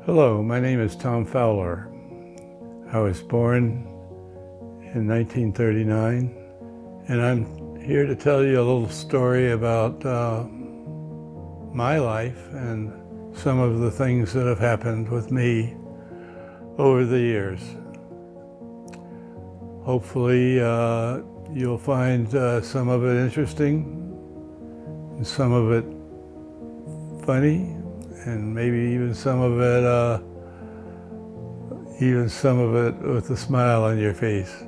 Hello, my name is Tom Fowler. I was born in 1939, and I'm here to tell you a little story about my life and some of the things that have happened with me over the years. Hopefully you'll find some of it interesting and some of it funny, and maybe even some of it with a smile on your face.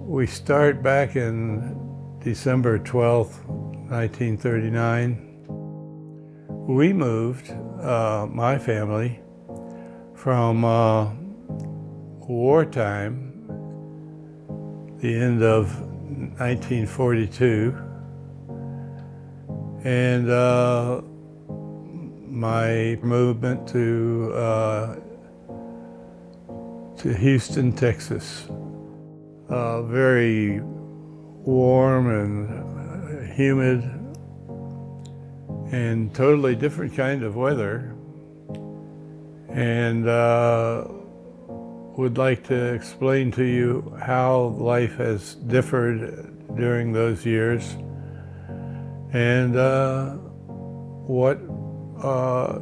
We start back in December 12th, 1939. We moved, my family, from Wartime, the end of 1942, and my movement to Houston, Texas. Very warm and humid and totally different kind of weather, and would like to explain to you how life has differed during those years and what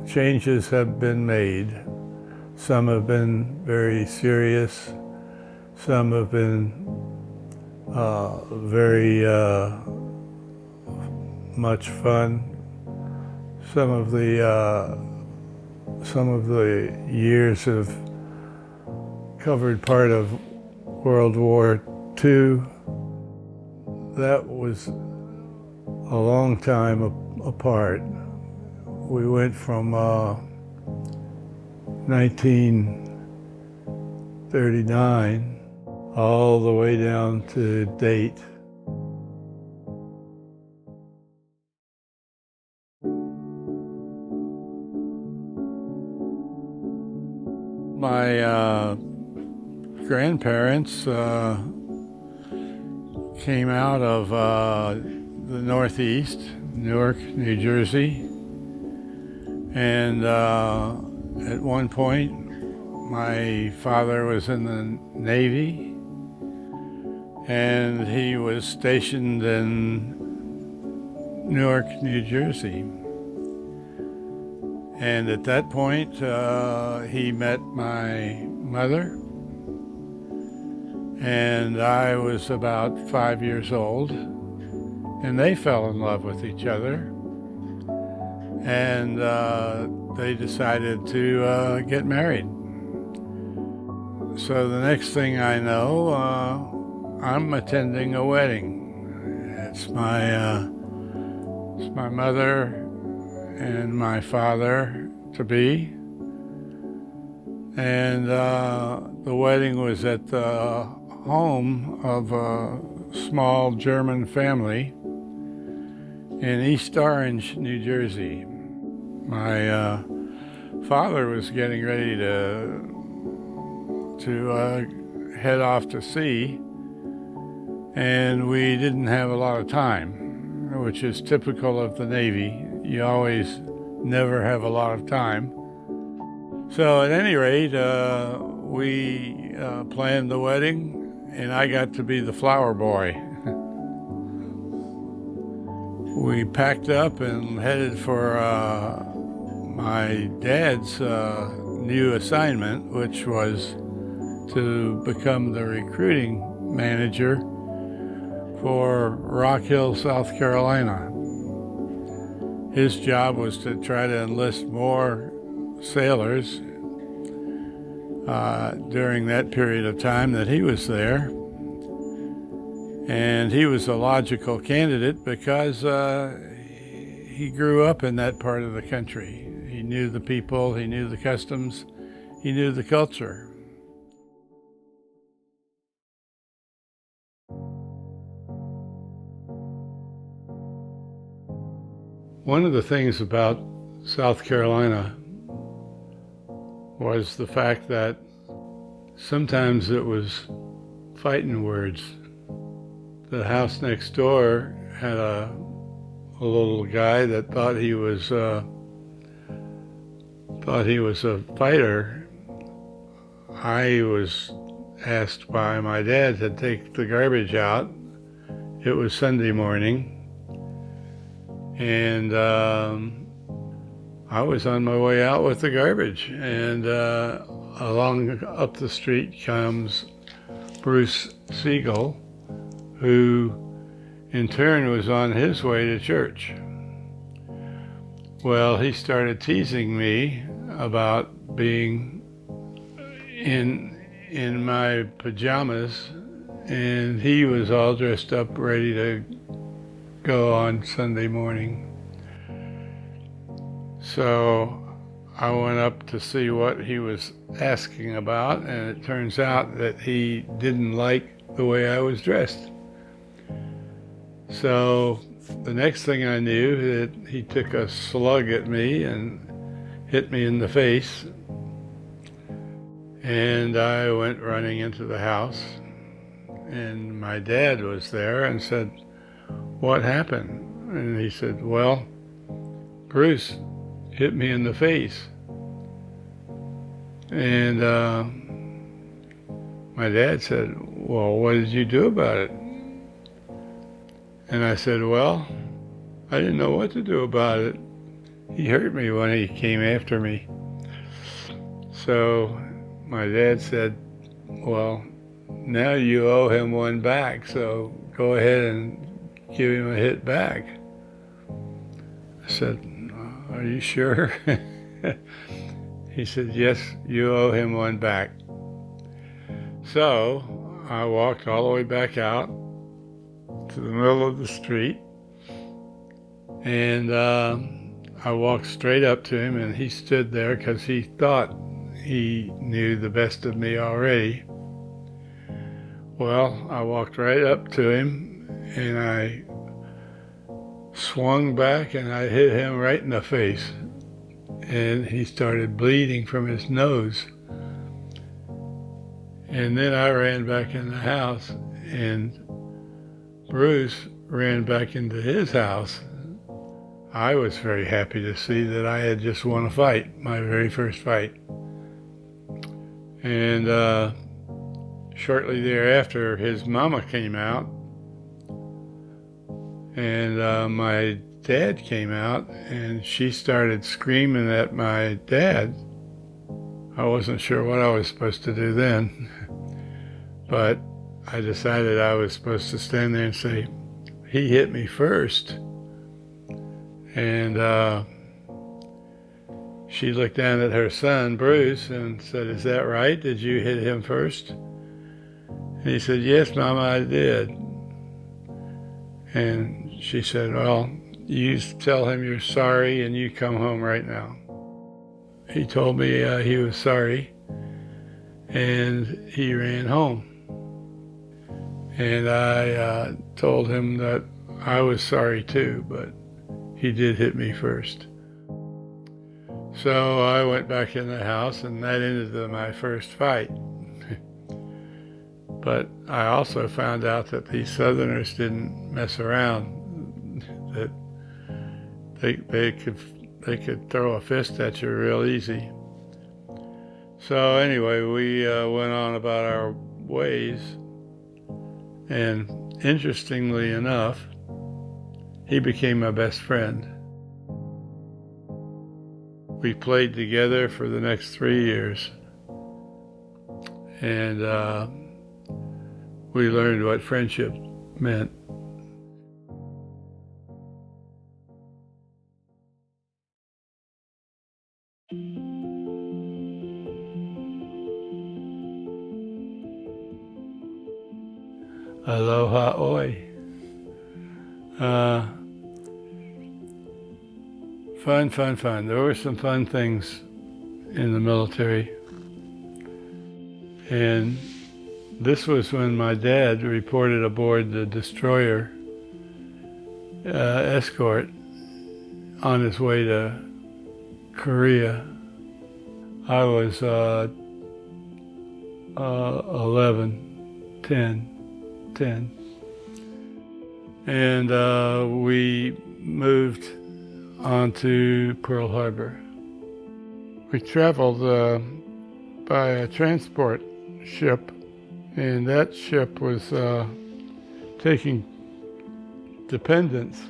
changes have been made. Some have been very serious. Some have been very much fun. Some of the years have covered part of World War II. That was a long time apart. We went from 1939 all the way down to date. My grandparents came out of the Northeast, Newark, New Jersey, and at one point my father was in the Navy, and he was stationed in Newark, New Jersey. And at that point, he met my mother, and I was about 5 years old, and they fell in love with each other, and they decided to get married. So the next thing I know, I'm attending a wedding. It's my mother and my father to be, and the wedding was at the home of a small German family in East Orange, New Jersey. My father was getting ready to head off to sea, and we didn't have a lot of time, which is typical of the Navy. You always never have a lot of time. So at any rate, we planned the wedding, and I got to be the flower boy. We packed up and headed for my dad's new assignment, which was to become the recruiting manager for Rock Hill, South Carolina. His job was to try to enlist more sailors during that period of time that he was there. And he was a logical candidate because he grew up in that part of the country. He knew the people, he knew the customs, he knew the culture. One of the things about South Carolina was the fact that sometimes it was fighting words. The house next door had a little guy that thought he was a fighter. I was asked by my dad to take the garbage out. It was Sunday morning, and I was on my way out with the garbage, and along up the street comes Bruce Seagle, who in turn was on his way to church. Well, he started teasing me about being in my pajamas, and he was all dressed up ready to go on Sunday morning. So I went up to see what he was asking about, and it turns out that he didn't like the way I was dressed. So the next thing I knew, that he took a slug at me and hit me in the face, and I went running into the house, and my dad was there and said, "What happened?" And he said, "Well, Bruce hit me in the face." And my dad said, "Well, what did you do about it?" And I said, "Well, I didn't know what to do about it. He hurt me when he came after me." So my dad said, "Well, now you owe him one back, so go ahead and give him a hit back." I said, "Are you sure?" He said, "Yes, you owe him one back." So I walked all the way back out to the middle of the street, and I walked straight up to him, and he stood there because he thought he knew the best of me already. Well, I walked right up to him, and I swung back, and I hit him right in the face, and he started bleeding from his nose. And then I ran back in the house, and Bruce ran back into his house. I was very happy to see that I had just won a fight, my very first fight. And shortly thereafter, his mama came out, and my dad came out, and she started screaming at my dad. I wasn't sure what I was supposed to do then, but I decided I was supposed to stand there and say, "He hit me first." And she looked down at her son, Bruce, and said, "Is that right? Did you hit him first?" And he said, "Yes, Mama, I did." And she said, "Well, you tell him you're sorry and you come home right now." He told me he was sorry, and he ran home. And I told him that I was sorry too, but he did hit me first. So I went back in the house, and that ended my first fight. But I also found out that these Southerners didn't mess around, that they could throw a fist at you real easy. So anyway, we went on about our ways, and interestingly enough, he became my best friend. We played together for the next 3 years, and we learned what friendship meant. Aloha oi. Fun, fun, fun. There were some fun things in the military. And this was when my dad reported aboard the destroyer escort on his way to Korea. I was 11, 10. And we moved on to Pearl Harbor. We traveled by a transport ship, and that ship was taking dependents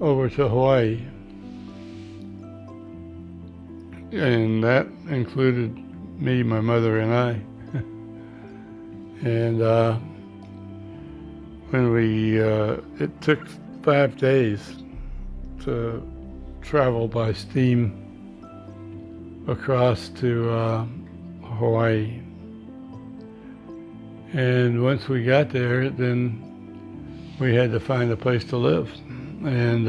over to Hawaii. And that included me, my mother, and I. And when it took 5 days to travel by steam across to Hawaii. And once we got there, then we had to find a place to live. And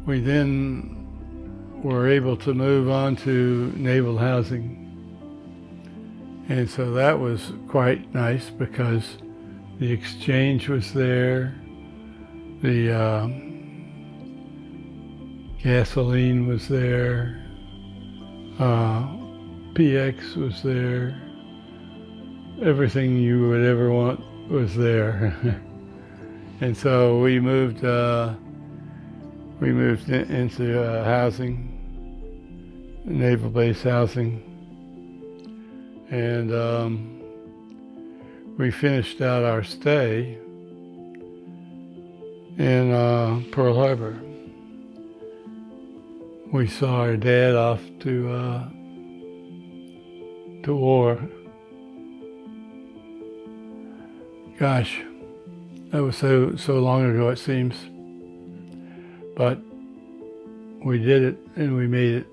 we then were able to move on to naval housing. And so that was quite nice because the exchange was there, the gasoline was there, PX was there, everything you would ever want was there. And so we moved into housing, naval base housing, and we finished out our stay in Pearl Harbor. We saw our dad off to war. Gosh, that was so long ago it seems. But we did it and we made it.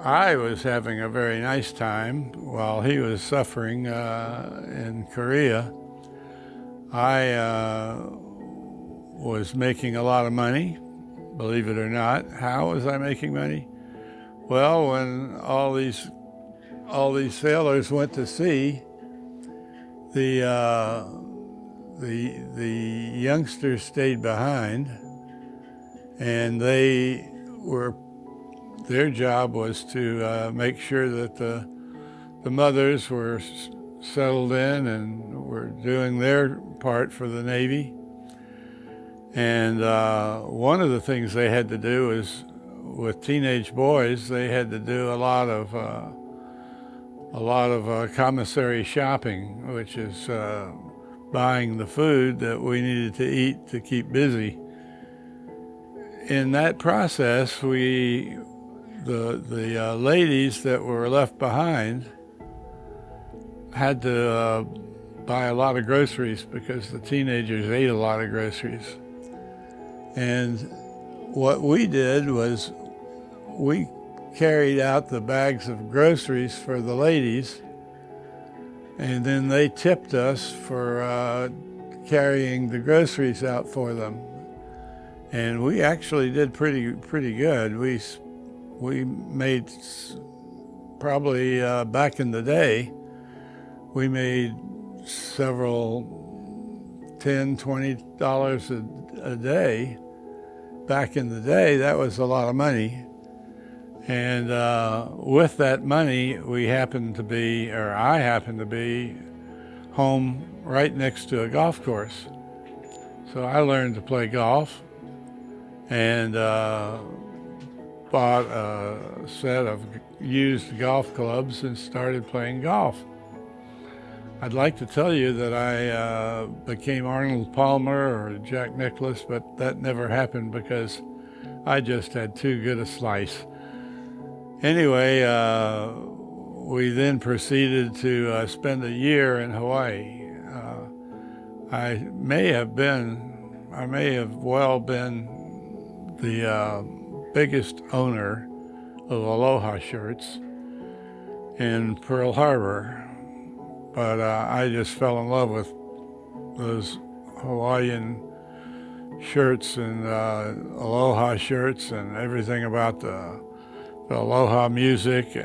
I was having a very nice time while he was suffering in Korea. I was making a lot of money, believe it or not. How was I making money? Well, when all these sailors went to sea, the youngsters stayed behind, and their job was to make sure that the mothers were settled in and were doing their part for the Navy. And one of the things they had to do is, with teenage boys, they had to do a lot of commissary shopping, which is buying the food that we needed to eat to keep busy. In that process, the ladies that were left behind had to buy a lot of groceries because the teenagers ate a lot of groceries. And what we did was we carried out the bags of groceries for the ladies, and then they tipped us for carrying the groceries out for them. And we actually did pretty good. We made probably back in the day, we made several $10-20 a day. Back in the day, that was a lot of money. And with that money, I happened to be home right next to a golf course. So I learned to play golf and bought a set of used golf clubs and started playing golf. I'd like to tell you that I became Arnold Palmer or Jack Nicklaus, but that never happened because I just had too good a slice. Anyway, we then proceeded to spend a year in Hawaii. I may have well been the biggest owner of Aloha shirts. in Pearl Harbor. But I just fell in love with those Hawaiian shirts and aloha shirts and everything about the aloha music,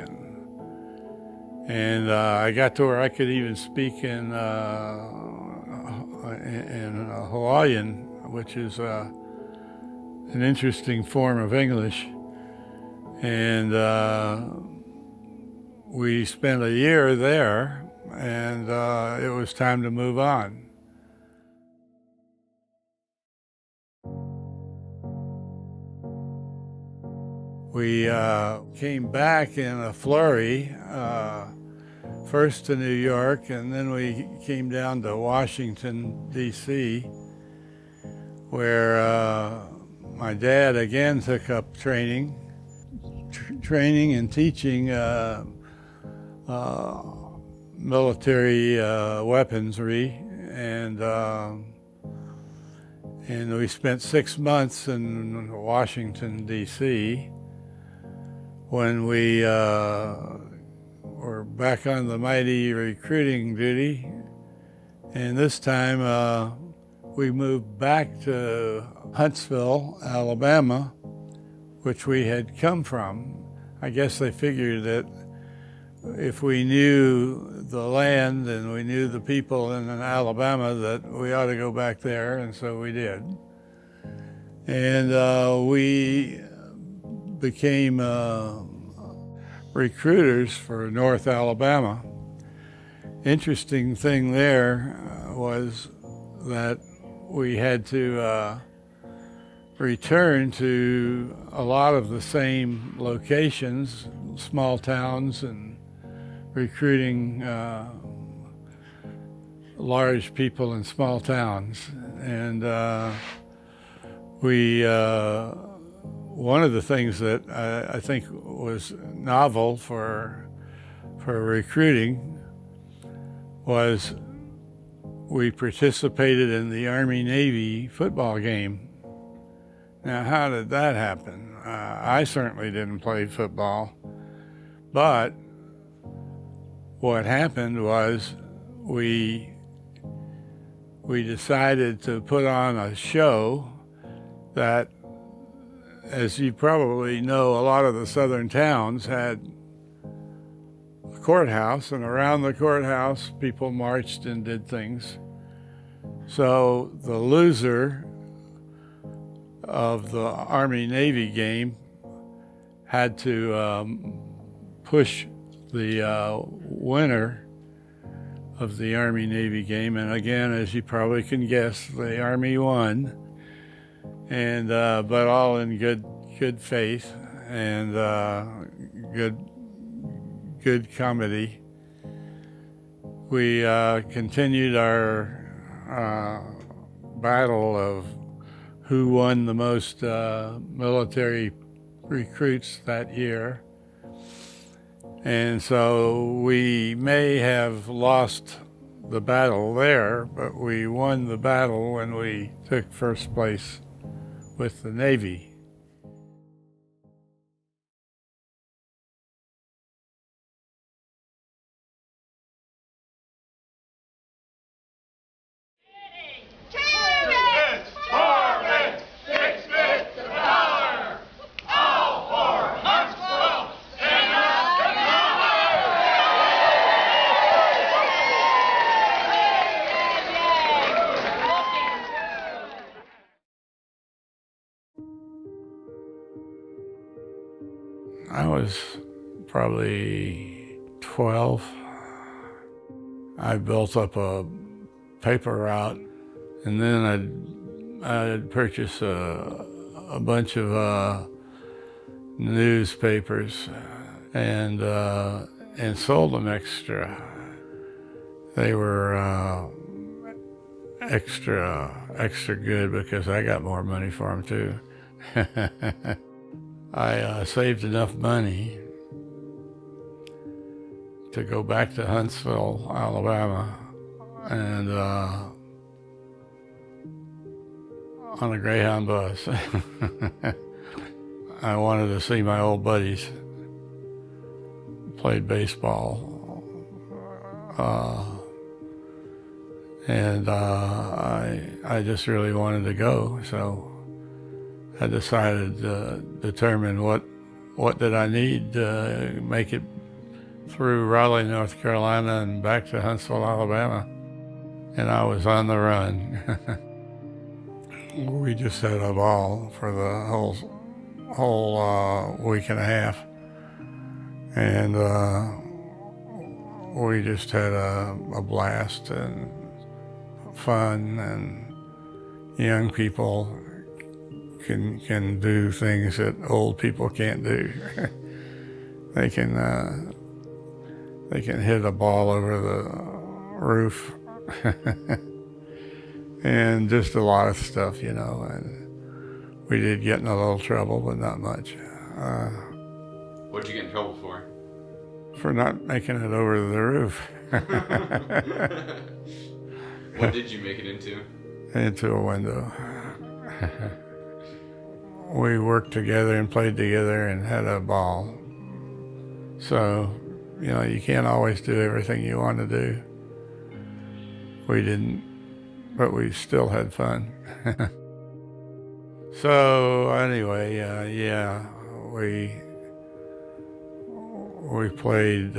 and I got to where I could even speak in Hawaiian, which is an interesting form of English. And we spent a year there, and it was time to move on. We came back in a flurry, first to New York, and then we came down to Washington, D.C., where my dad again took up training and teaching military weaponry, and we spent 6 months in Washington, D.C. when we were back on the mighty recruiting duty, and this time we moved back to Huntsville, Alabama, which we had come from. I guess they figured that if we knew the land and we knew the people in Alabama, that we ought to go back there, and so we did. And we became recruiters for North Alabama. Interesting thing there was that we had to return to a lot of the same locations, small towns, and recruiting large people in small towns. And one of the things that I think was novel for recruiting was we participated in the Army-Navy football game. Now, how did that happen? I certainly didn't play football, but what happened was we decided to put on a show that, as you probably know, a lot of the southern towns had a courthouse, and around the courthouse people marched and did things. So the loser of the Army-Navy game had to push the winner of the Army-Navy game, and again, as you probably can guess, the Army won. And but all in good faith and good comedy. We continued our battle of who won the most military recruits that year. And so we may have lost the battle there, but we won the battle when we took first place with the Navy. I was probably 12. I built up a paper route, and then I'd purchase a bunch of newspapers and sold them extra. They were extra good because I got more money for them too. I saved enough money to go back to Huntsville, Alabama, and on a Greyhound bus. I wanted to see my old buddies played baseball. And I just really wanted to go, so I decided to determine what did I need to make it through Raleigh, North Carolina, and back to Huntsville, Alabama. And I was on the run. We just had a ball for the whole week and a half, and we just had a blast and fun, and young people can do things that old people can't do. They can hit a ball over the roof. And just a lot of stuff, you know, and we did get in a little trouble, but not much. What'd you get in trouble for? For not making it over the roof. What did you make it into? Into a window. We worked together and played together and had a ball. So, you know, you can't always do everything you want to do. We didn't, but we still had fun. So anyway, we played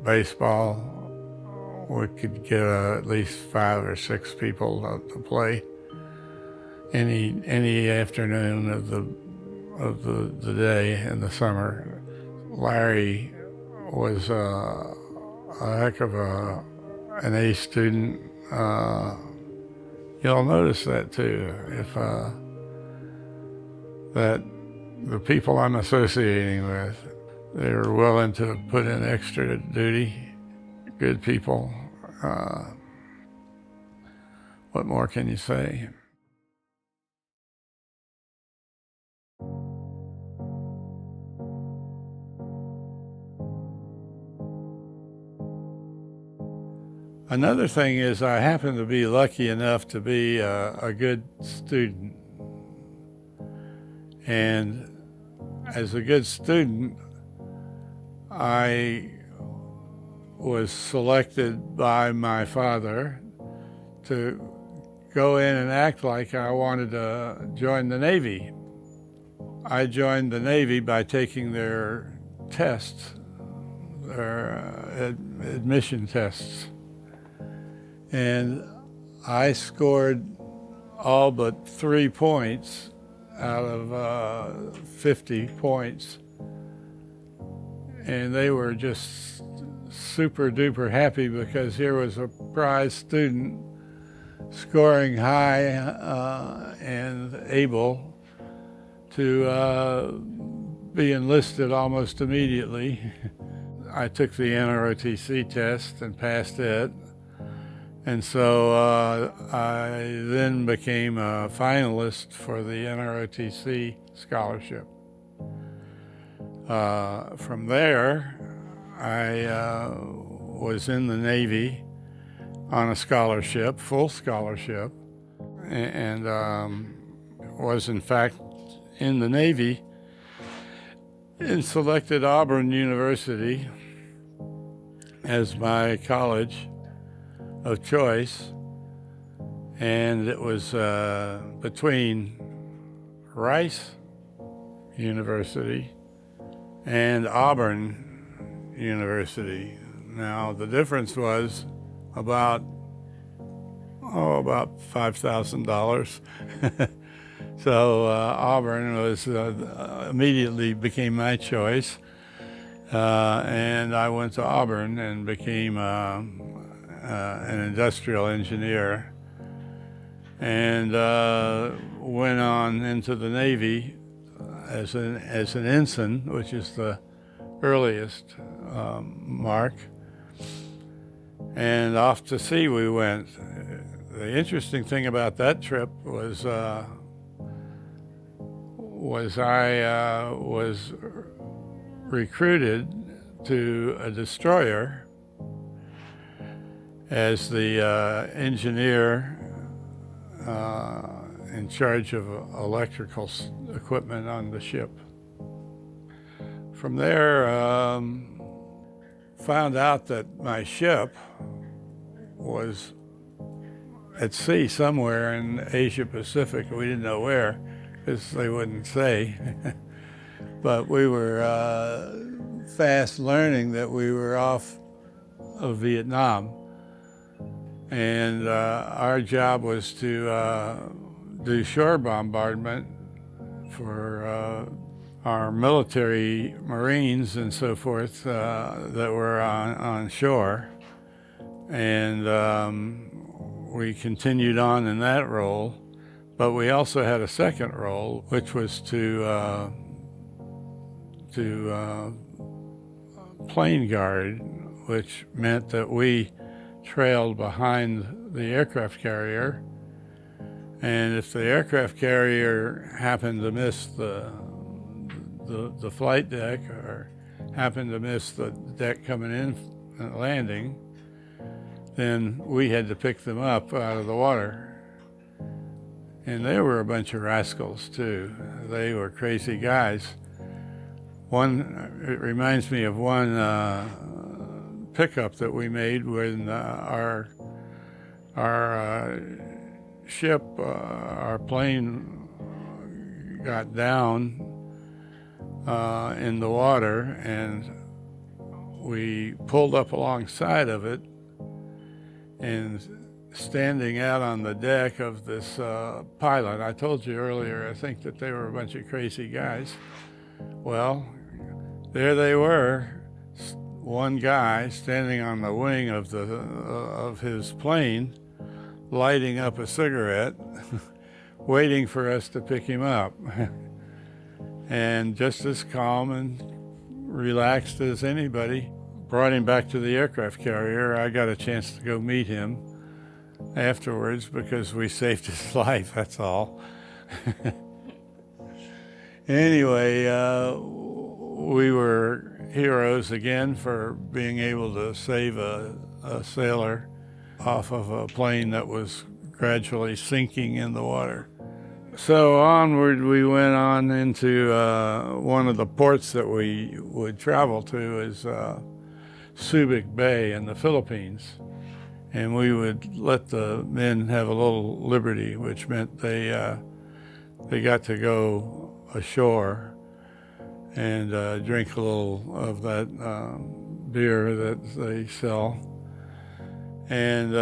baseball. We could get at least 5 or 6 people to play any afternoon of the day in the summer. Larry was a heck of an A student. You'll notice that too, if that the people I'm associating with, they were willing to put in extra duty. Good people. What more can you say? Another thing is I happen to be lucky enough to be a good student. And as a good student, I was selected by my father to go in and act like I wanted to join the Navy. I joined the Navy by taking their tests, their admission tests. And I scored all but 3 points out of 50 points. And they were just super duper happy because here was a prize student scoring high and able to be enlisted almost immediately. I took the NROTC test and passed it. And so I then became a finalist for the NROTC scholarship. From there, I was in the Navy on a scholarship, full scholarship, and was in fact in the Navy and selected Auburn University as my college of choice. And it was between Rice University and Auburn University. Now the difference was about $5,000. So Auburn was immediately became my choice, and I went to Auburn and became an industrial engineer, and went on into the Navy as an ensign, which is the earliest mark, and off to sea we went. The interesting thing about that trip was I was recruited to a destroyer as the engineer in charge of electrical equipment on the ship. From there, found out that my ship was at sea somewhere in Asia Pacific. We didn't know where because they wouldn't say. But we were fast learning that we were off of Vietnam. And our job was to do shore bombardment for our military Marines and so forth that were on shore. And we continued on in that role, but we also had a second role, which was to plane guard, which meant that we trailed behind the aircraft carrier, and if the aircraft carrier happened to miss the flight deck or happened to miss the deck coming in and landing, then we had to pick them up out of the water. And they were a bunch of rascals too. They were crazy guys. It reminds me of one pickup that we made when our ship, our plane got down in the water, and we pulled up alongside of it, and standing out on the deck of this pilot, I told you earlier, I think that they were a bunch of crazy guys. Well, there they were, one guy standing on the wing of his plane, lighting up a cigarette, waiting for us to pick him up. And just as calm and relaxed as anybody, brought him back to the aircraft carrier. I got a chance to go meet him afterwards because we saved his life, that's all. Anyway, we were heroes again for being able to save a sailor off of a plane that was gradually sinking in the water. So onward we went on into one of the ports that we would travel to is Subic Bay in the Philippines. And we would let the men have a little liberty, which meant they got to go ashore and drink a little of that beer that they sell. And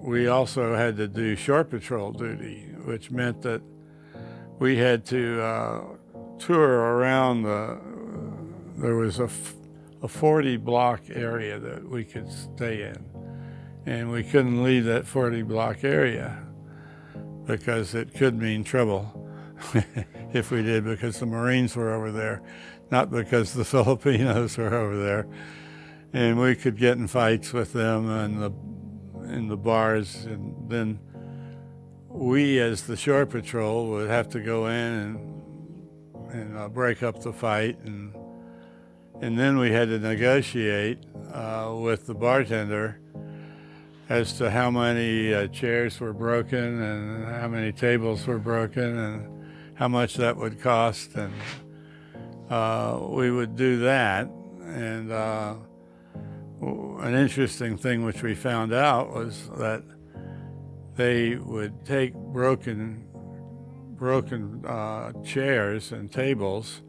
we also had to do shore patrol duty, which meant that we had to tour around there was a 40 block area that we could stay in. And we couldn't leave that 40 block area because it could mean trouble if we did, because the Marines were over there, not because the Filipinos were over there. And we could get in fights with them in the bars, and then we as the shore patrol would have to go in and break up the fight, and then we had to negotiate with the bartender as to how many chairs were broken and how many tables were broken and how much that would cost, and we would do that. And an interesting thing which we found out was that they would take broken chairs and tables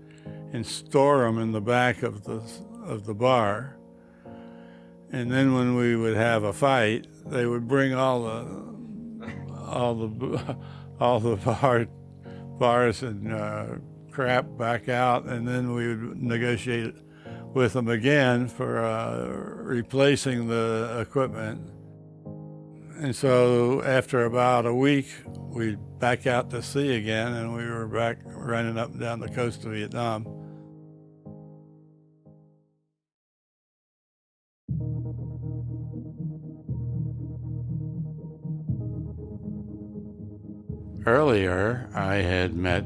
and store them in the back of the bar. And then when we would have a fight, they would bring all the bars and crap back out, and then we would negotiate with them again for replacing the equipment. And so after about a week, we'd back out to sea again, and we were back running up and down the coast of Vietnam. Earlier, I had met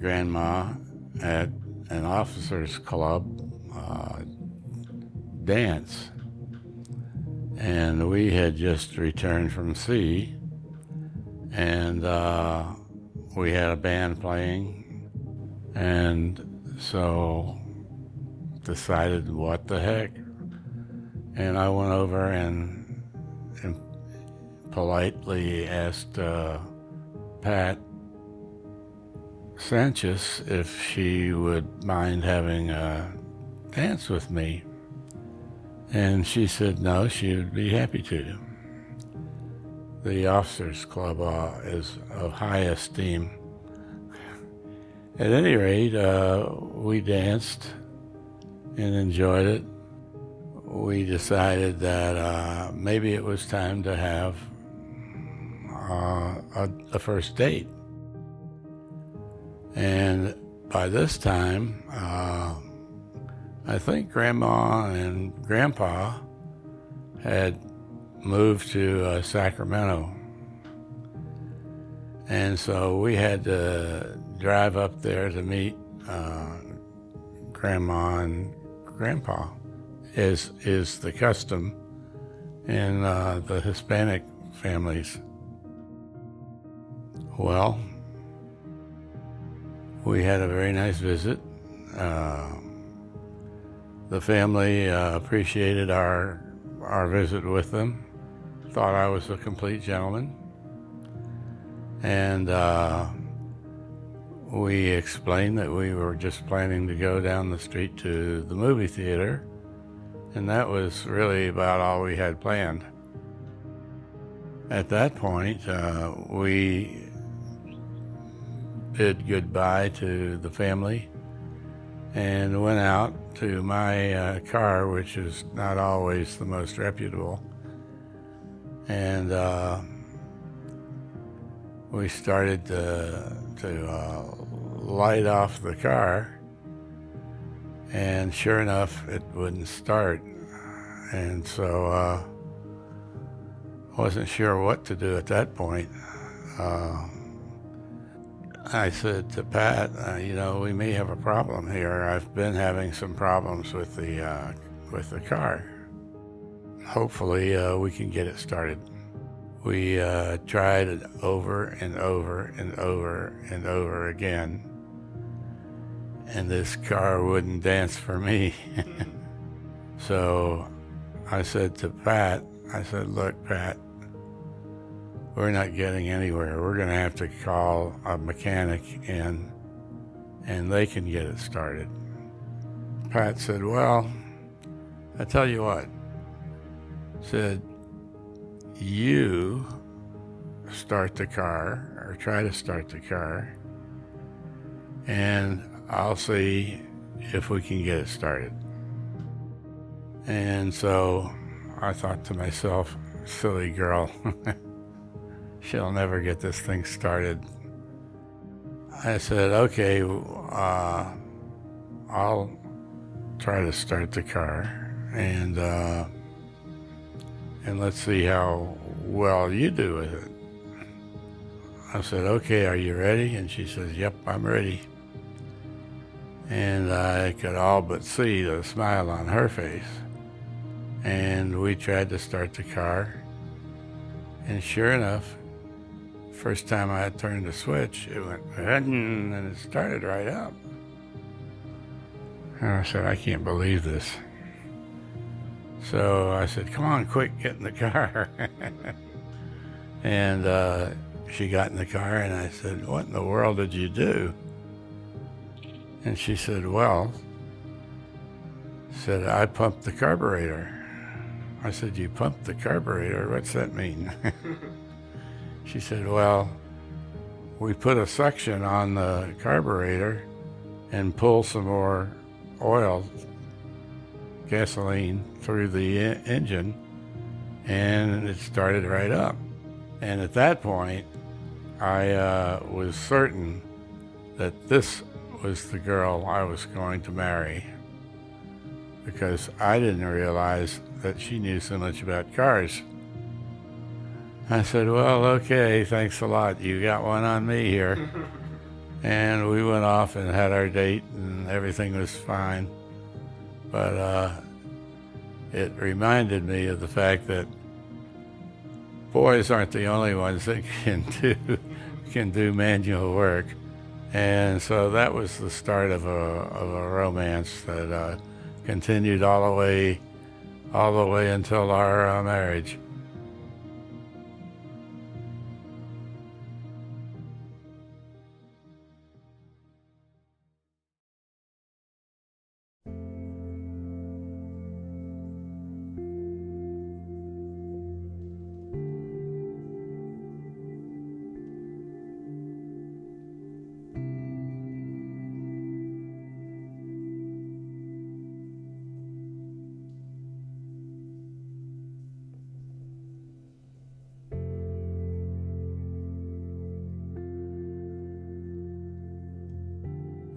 Grandma at an officers' club dance, and we had just returned from sea, and we had a band playing, and So decided what the heck. And I went over and politely asked Pat Sanchez if she would mind having a dance with me. And she said no, she would be happy to. The Officers Club is of high esteem. At any rate, we danced and enjoyed it. We decided that maybe it was time to have a first date. And by this time, I think Grandma and Grandpa had moved to Sacramento. And so we had to drive up there to meet Grandma and Grandpa, as is the custom in the Hispanic families. Well, we had a very nice visit. The family appreciated our visit with them, thought I was a complete gentleman, and we explained that we were just planning to go down the street to the movie theater, and that was really about all we had planned. At that point, we bid goodbye to the family and went out to my car, which is not always the most reputable, and we started to light off the car, and sure enough, it wouldn't start. And so wasn't sure what to do at that point. I said to Pat, we may have a problem here. I've been having some problems with the car. Hopefully we can get it started. We tried it over and over and over and over again, and this car wouldn't dance for me. So I said to Pat, look, Pat, we're not getting anywhere. We're going to have to call a mechanic in, and they can get it started. Pat said, well, I tell you what, said, you start the car, or try to start the car, and I'll see if we can get it started. And so I thought to myself, silly girl, she'll never get this thing started. I said, okay, I'll try to start the car, and let's see how well you do with it. I said, okay, are you ready? And she says, yep, I'm ready. And I could all but see the smile on her face. And we tried to start the car, and sure enough, first time I turned the switch, it went, and it started right up. And I said, I can't believe this. So I said, come on, quick, get in the car. And she got in the car, and I said, what in the world did you do? And she said, well, I pumped the carburetor. I said, you pumped the carburetor? What's that mean? She said, well, we put a suction on the carburetor and pull some more oil, gasoline, through the engine, and it started right up. And at that point, I was certain that this was the girl I was going to marry, because I didn't realize that she knew so much about cars. I said, well, okay, thanks a lot. You got one on me here. And we went off and had our date, and everything was fine. But it reminded me of the fact that boys aren't the only ones that can do manual work. And so that was the start of a romance that continued all the way until our marriage.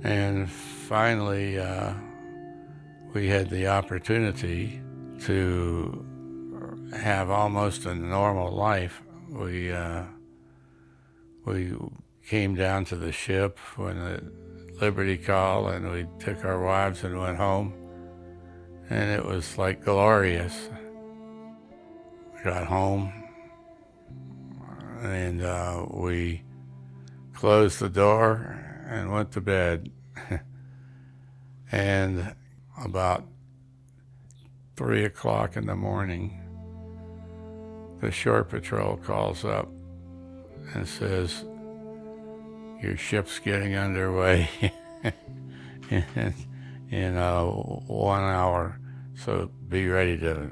And finally, we had the opportunity to have almost a normal life. We came down to the ship when the Liberty called, and we took our wives and went home, and it was like glorious. We got home, and we closed the door and went to bed. And about 3 o'clock in the morning, the shore patrol calls up and says, "Your ship's getting underway in 1 hour, so be ready to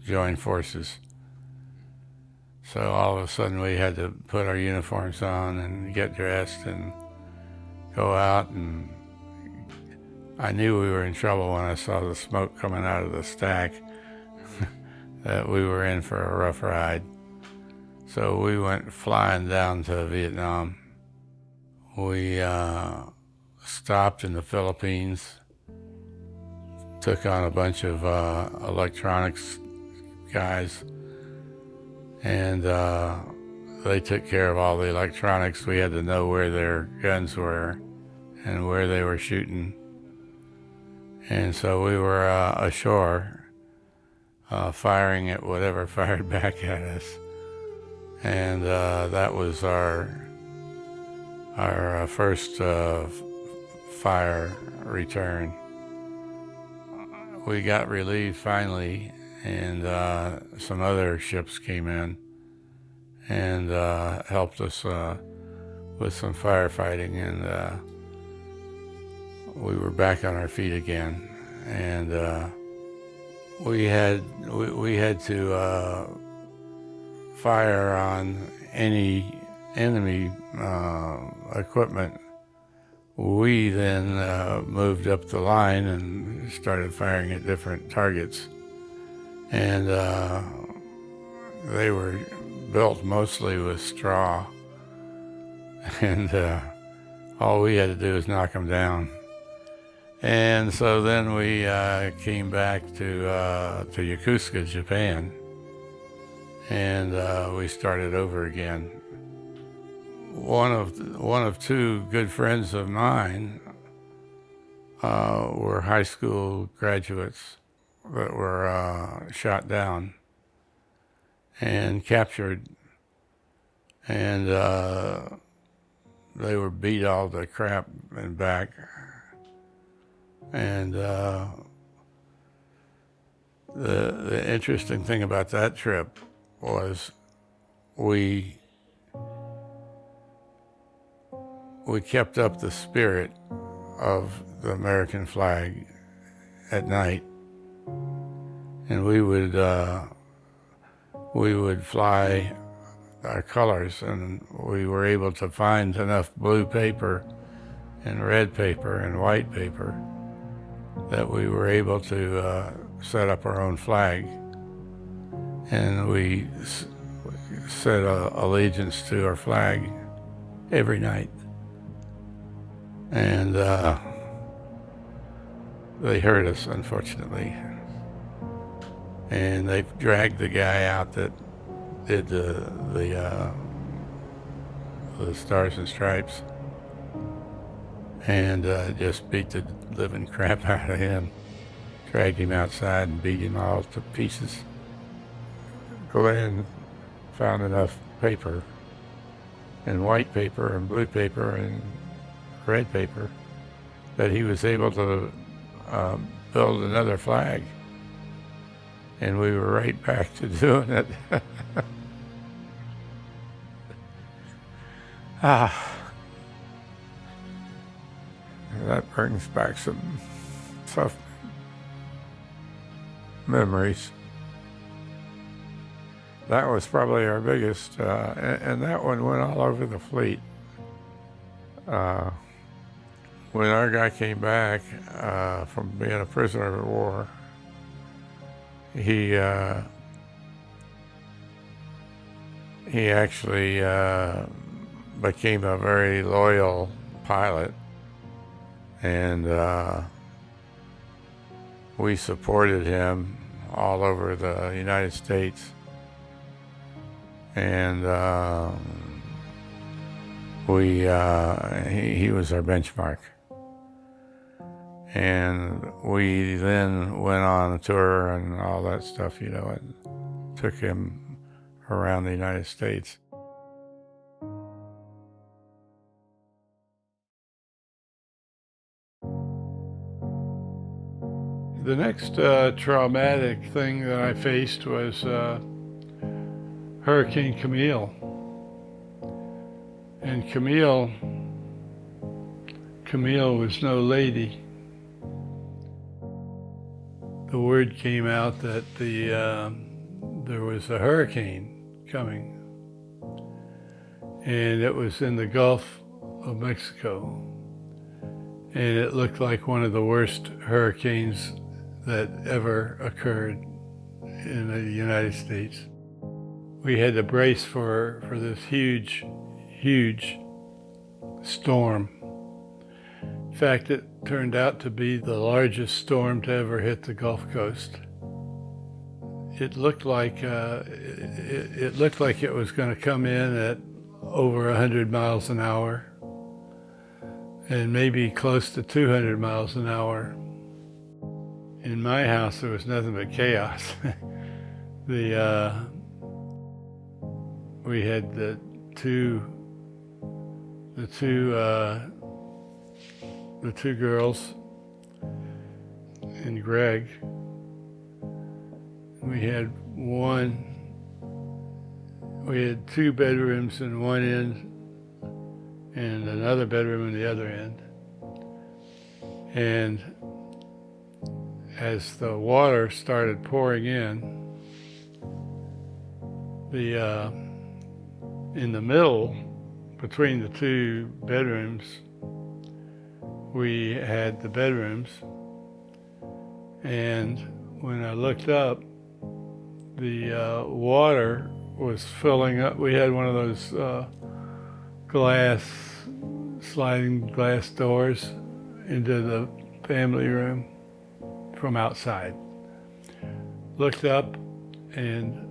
join forces." So all of a sudden we had to put our uniforms on and get dressed and go out, and I knew we were in trouble when I saw the smoke coming out of the stack, that we were in for a rough ride. So we went flying down to Vietnam. We stopped in the Philippines, took on a bunch of electronics guys, and they took care of all the electronics. We had to know where their guns were and where they were shooting. And so we were ashore, firing at whatever fired back at us. And that was our first fire return. We got relieved finally, and some other ships came in and helped us with some firefighting, and we were back on our feet again. And we had to fire on any enemy equipment. We then moved up the line and started firing at different targets, and they were built mostly with straw, and all we had to do was knock them down. And so then we came back to Yokosuka, Japan, and we started over again. One of two good friends of mine were high school graduates that were shot down and captured, and they were beat all to crap and back. And the interesting thing about that trip was we kept up the spirit of the American flag at night, and we would fly our colors, and we were able to find enough blue paper and red paper and white paper that we were able to set up our own flag, and we said allegiance to our flag every night. And they hurt us, unfortunately, and they dragged the guy out that did the Stars and Stripes, and just beat the living crap out of him, dragged him outside and beat him all to pieces. Glenn found enough paper, and white paper and blue paper, and red paper, that he was able to build another flag. And we were right back to doing it. That brings back some tough memories. That was probably our biggest, and that one went all over the fleet. When our guy came back from being a prisoner of war, he actually became a very loyal pilot, and we supported him all over the United States, and he was our benchmark. And we then went on a tour and all that stuff, you know, and took him around the United States. The next traumatic thing that I faced was Hurricane Camille. And Camille was no lady. The word came out that there was a hurricane coming, and it was in the Gulf of Mexico, and it looked like one of the worst hurricanes that ever occurred in the United States. We had to brace for this huge storm. In fact, it turned out to be the largest storm to ever hit the Gulf Coast. It looked like it was going to come in at over 100 miles an hour, and maybe close to 200 miles an hour. In my house, there was nothing but chaos. We had the two girls and Greg. We had two bedrooms in one end and another bedroom in the other end. And as the water started pouring in the middle between the two bedrooms, we had the bedrooms, and when I looked up, the water was filling up. We had one of those sliding glass doors into the family room from outside. Looked up, and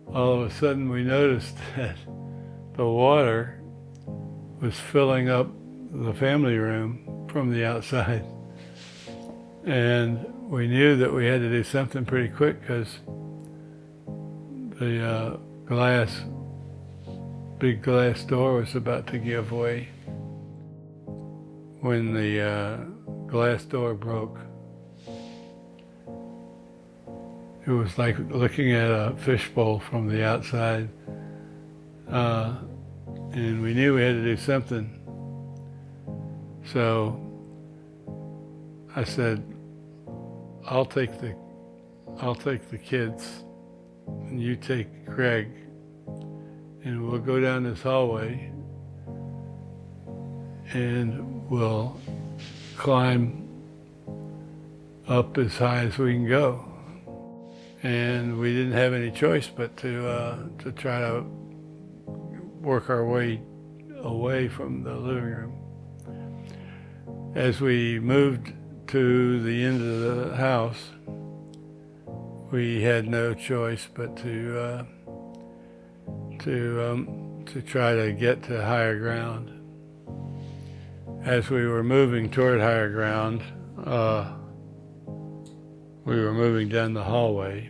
all of a sudden we noticed that the water was filling up the family room from the outside. And we knew that we had to do something pretty quick because the big glass door was about to give way. When the glass door broke, it was like looking at a fishbowl from the outside. And we knew we had to do something. So I said, I'll take the kids and you take Greg, and we'll go down this hallway and we'll climb up as high as we can go. And we didn't have any choice but to try to work our way away from the living room. As we moved to the end of the house, we had no choice but to try to get to higher ground. As we were moving toward higher ground, we were moving down the hallway,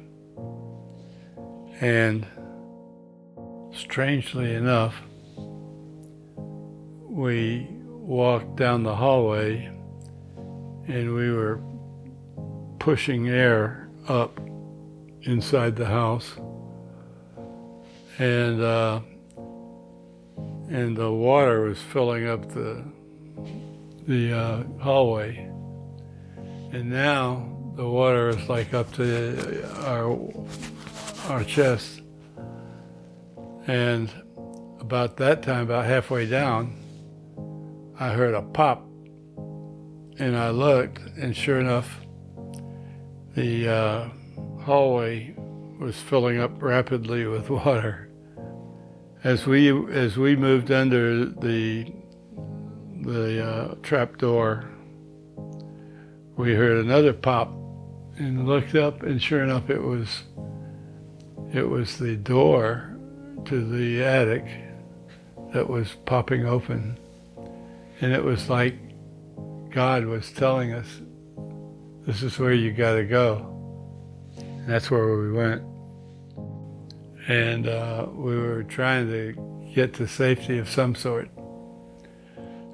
and strangely enough, we walked down the hallway and we were pushing air up inside the house, and the water was filling up the hallway, and now the water is like up to our chest. And about that time, about halfway down, I heard a pop, and I looked, and sure enough, the hallway was filling up rapidly with water. As we moved under the trap door, we heard another pop, and looked up, and sure enough, it was the door to the attic that was popping open, and it was like God was telling us, this is where you got to go. And that's where we went. And we were trying to get to safety of some sort.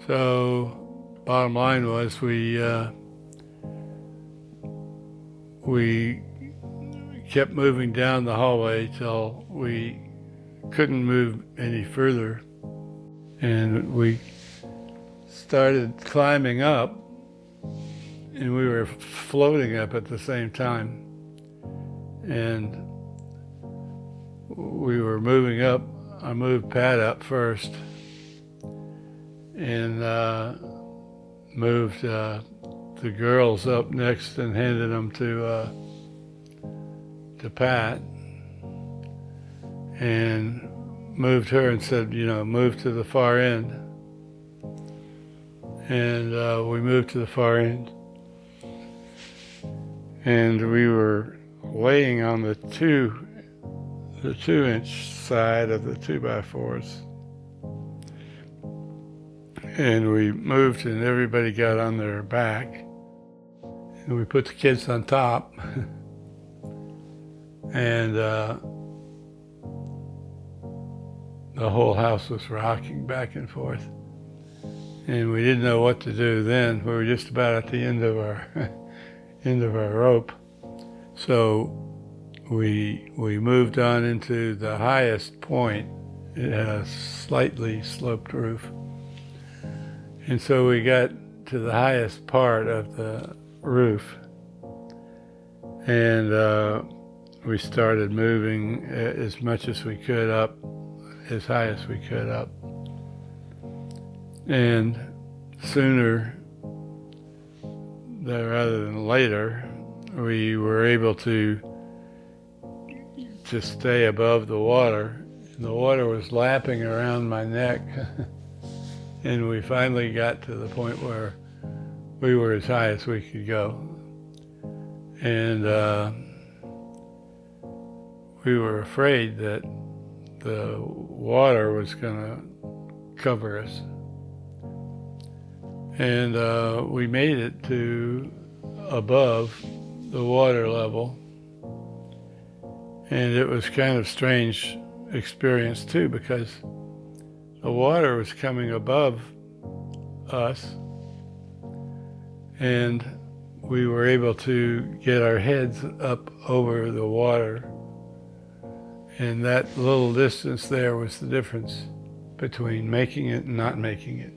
So bottom line was we kept moving down the hallway till we couldn't move any further. And we started climbing up, and we were floating up at the same time. And we were moving up. I moved Pat up first, and moved the girls up next and handed them to Pat, and moved her and said, move to the far end. And we moved to the far end, and we were laying on the 2-inch side of the 2x4s, and we moved, and everybody got on their back, and we put the kids on top, and the whole house was rocking back and forth, and we didn't know what to do then. We were just about at the end of our rope, so we moved on into the highest point. It had a slightly sloped roof, and so we got to the highest part of the roof, and we started moving as much as we could up, as high as we could up. And sooner rather than later, we were able to stay above the water. And the water was lapping around my neck. And we finally got to the point where we were as high as we could go. And we were afraid that the water was going to cover us. And we made it to above the water level. And it was kind of strange experience too, because the water was coming above us, and we were able to get our heads up over the water. And that little distance there was the difference between making it and not making it.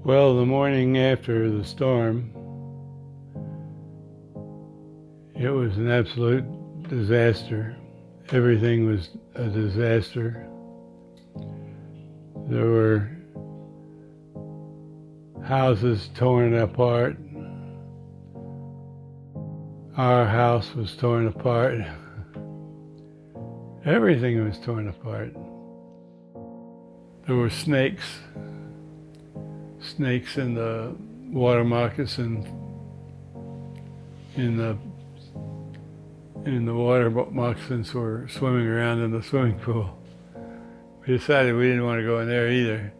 Well, the morning after the storm, it was an absolute disaster. Everything was a disaster. There were houses torn apart. Our house was torn apart. Everything was torn apart. There were snakes in the water moccasin, in the water moccasins were swimming around in the swimming pool. We decided we didn't want to go in there either.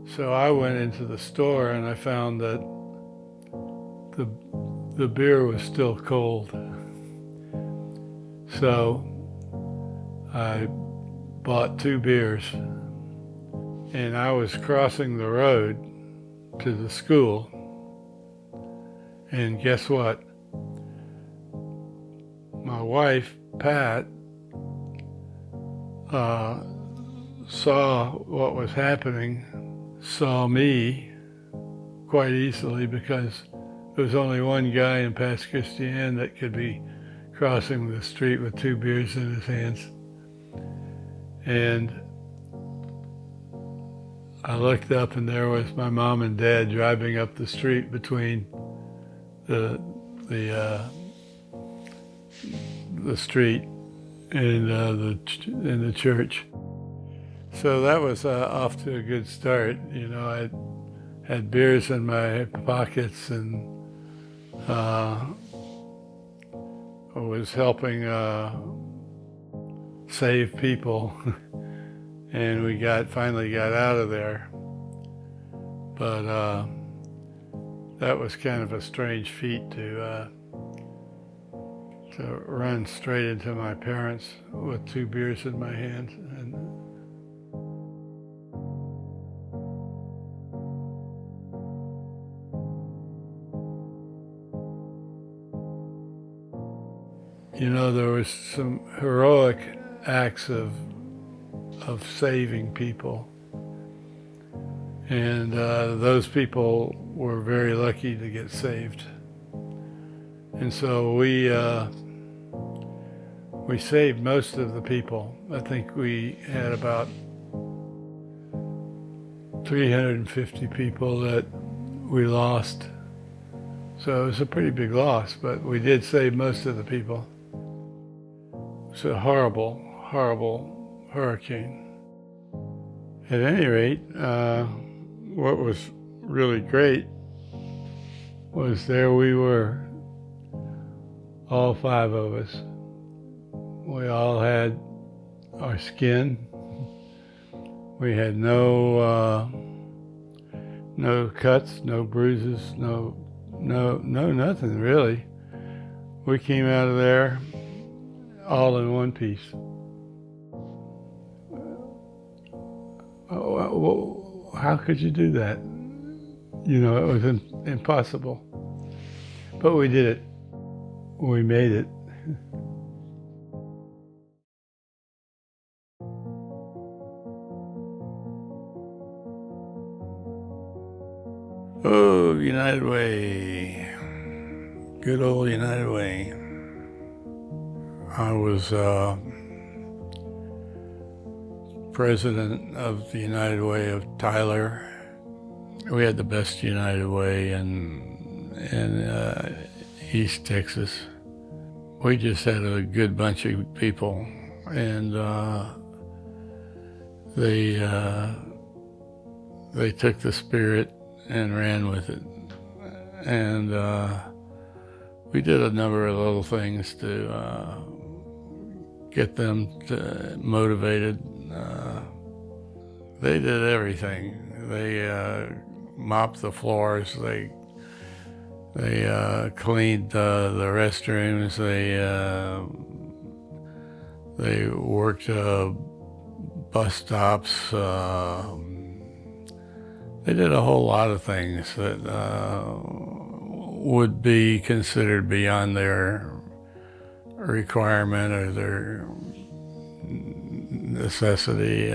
So I went into the store and I found that the beer was still cold. So I bought 2 beers, and I was crossing the road to the school, and guess what? My wife, Pat, saw what was happening, saw me quite easily, because there was only one guy in Pass Christian that could be crossing the street with 2 beers in his hands. And I looked up, and there was my mom and dad driving up the street between the street and the church. So that was off to a good start. You know, I had beers in my pockets, and I was helping save people, and we finally got out of there. But that was kind of a strange feat to run straight into my parents with 2 beers in my hand. And you know, there was some heroic acts of saving people, and those people were very lucky to get saved. And so we saved most of the people. I think we had about 350 people that we lost. So it was a pretty big loss, but we did save most of the people. It's a horrible, horrible hurricane. At any rate, what was really great was there we were, all 5 of us. We all had our skin. We had no cuts, no bruises, no nothing really. We came out of there all in one piece. How could you do that? You know, it was impossible. But we did it. We made it. Oh, United Way. Good old United Way. I was president of the United Way of Tyler. We had the best United Way in East Texas. We just had a good bunch of people, and they took the spirit and ran with it. And we did a number of little things to get them motivated. They did everything. They mopped the floors. They cleaned the restrooms. They worked bus stops. They did a whole lot of things that would be considered beyond their requirement or their necessity.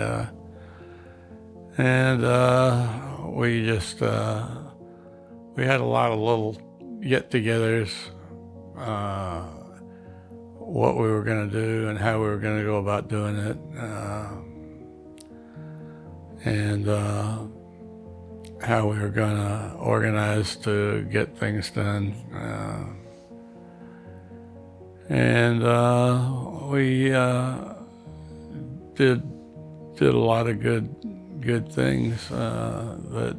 And we just, we had a lot of little get-togethers, what we were going to do and how we were going to go about doing it. And how we were going to organize to get things done. And we did a lot of good things that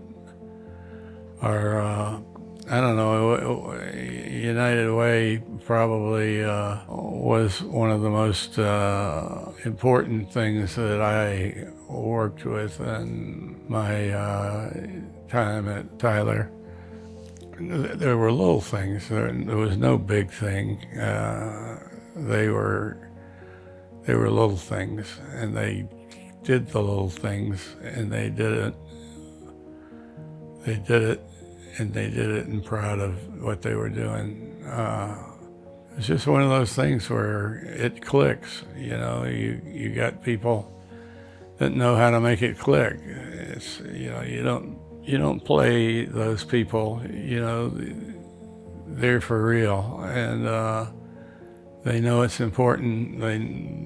are I don't know, United Way probably was one of the most important things that I worked with in my time at Tyler. There were little things. There was no big thing. They were little things, and they did the little things, and they did it. They did it, and they did it and proud of what they were doing. It's just one of those things where it clicks. You know, you got people that know how to make it click. It's, you know, you don't play those people. You know, they're for real, and they know it's important.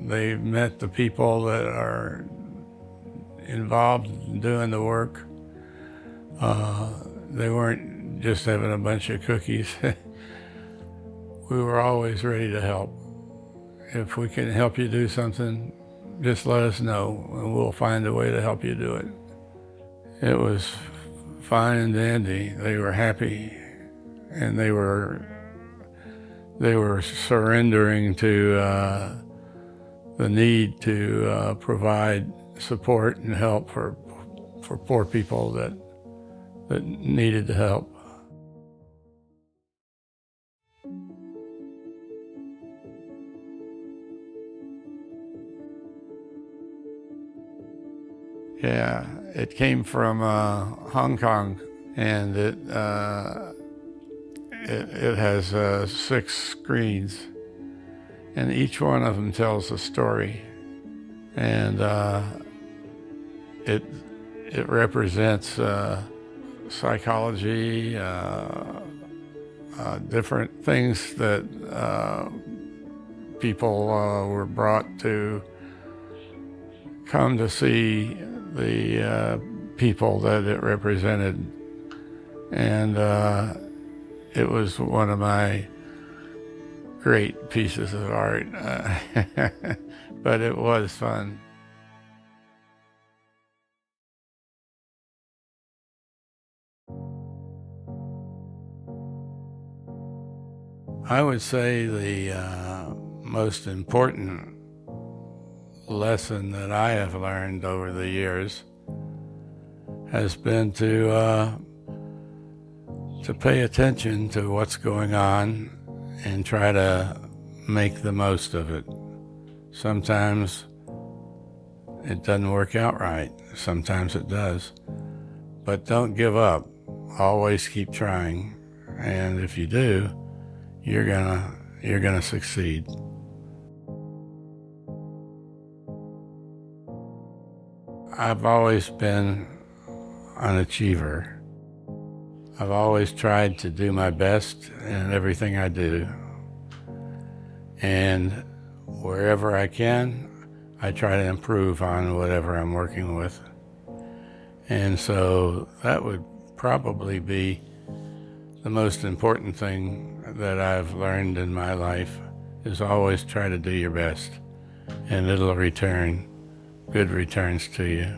They've met the people that are involved in doing the work. They weren't just having a bunch of cookies. We were always ready to help. If we can help you do something, just let us know, and we'll find a way to help you do it. It was fine and dandy. They were happy, and they were surrendering to the need to provide support and help for poor people that needed the help. Yeah, it came from Hong Kong, and it has 6 screens, and each one of them tells a story, and it represents psychology, different things that people were brought to come to see the people that it represented. And it was one of my great pieces of art, but it was fun. I would say the most important lesson that I have learned over the years has been to pay attention to what's going on and try to make the most of it. Sometimes it doesn't work out right. Sometimes it does. But don't give up. Always keep trying. And if you do, you're gonna succeed. I've always been an achiever. I've always tried to do my best in everything I do. And wherever I can, I try to improve on whatever I'm working with. And so that would probably be the most important thing that I've learned in my life, is always try to do your best, and it'll return good returns to you.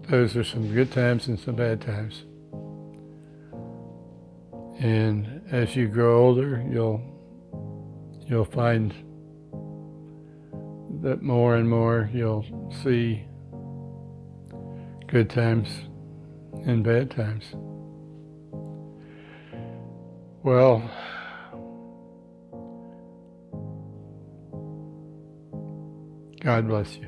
Those are some good times and some bad times. And as you grow older, you'll find that more and more you'll see good times and bad times. Well, God bless you.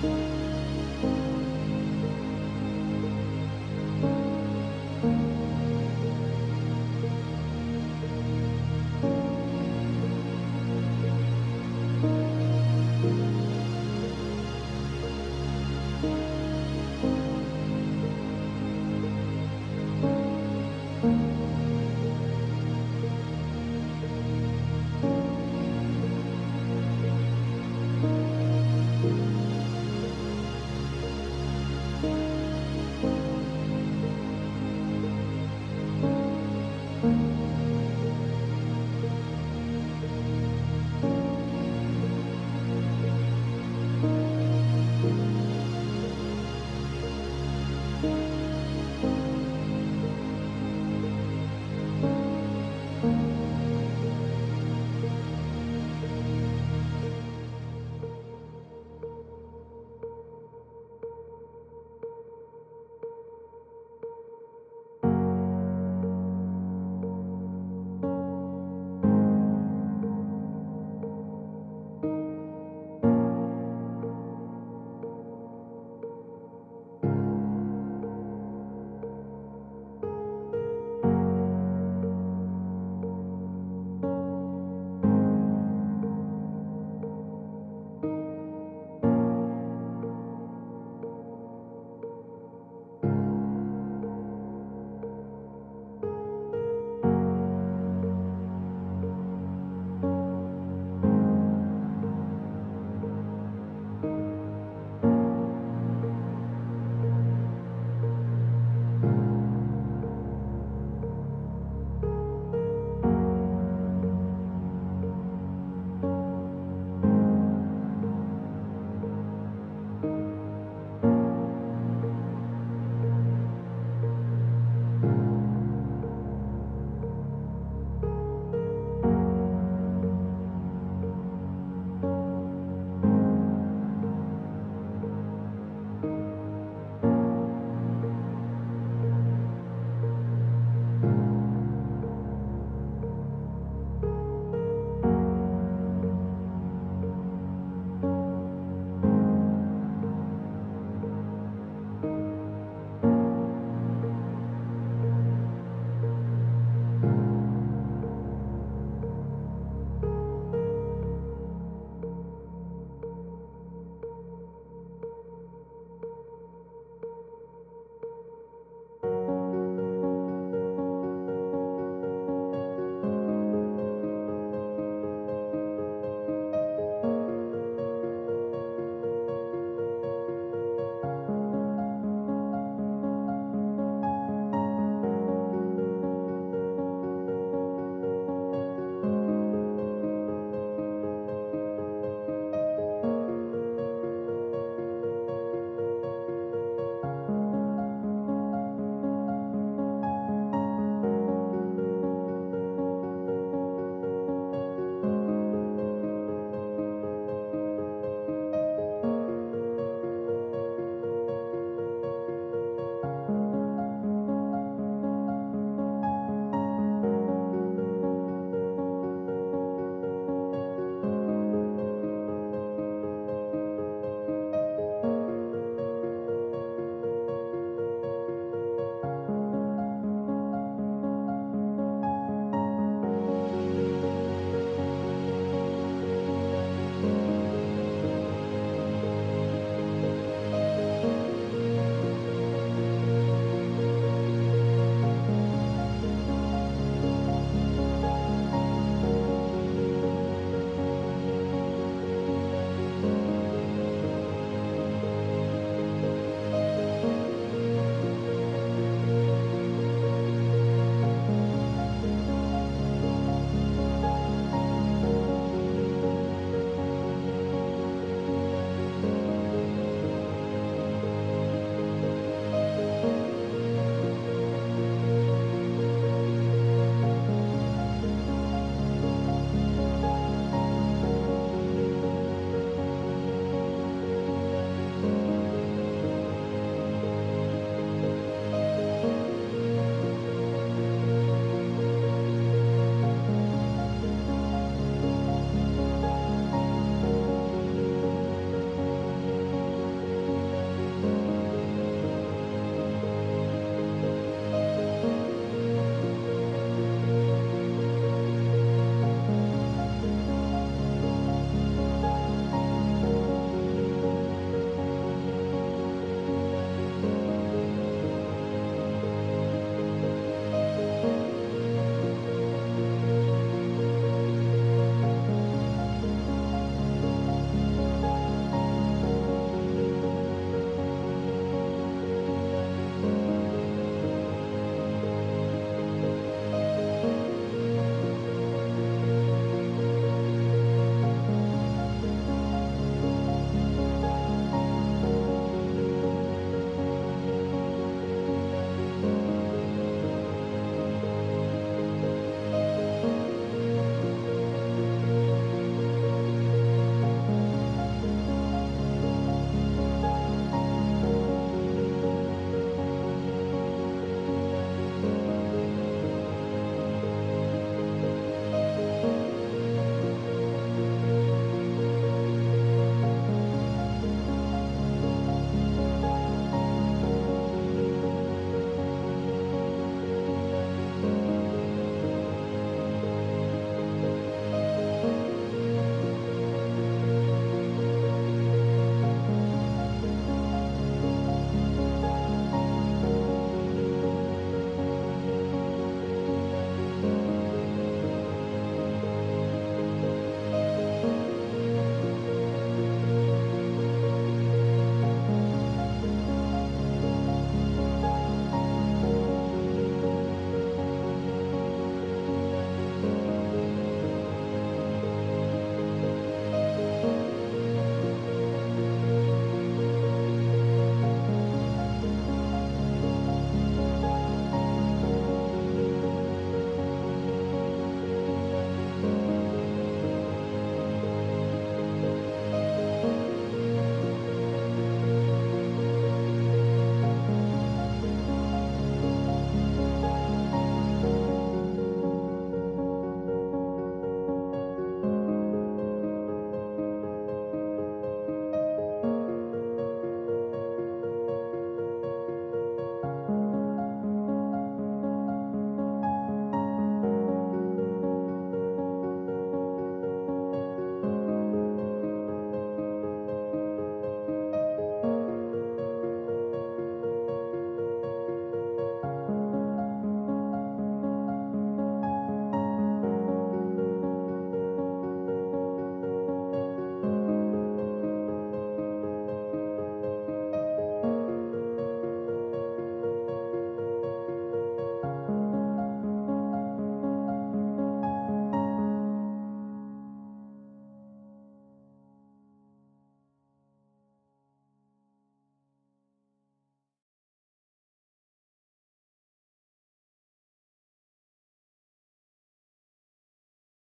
you.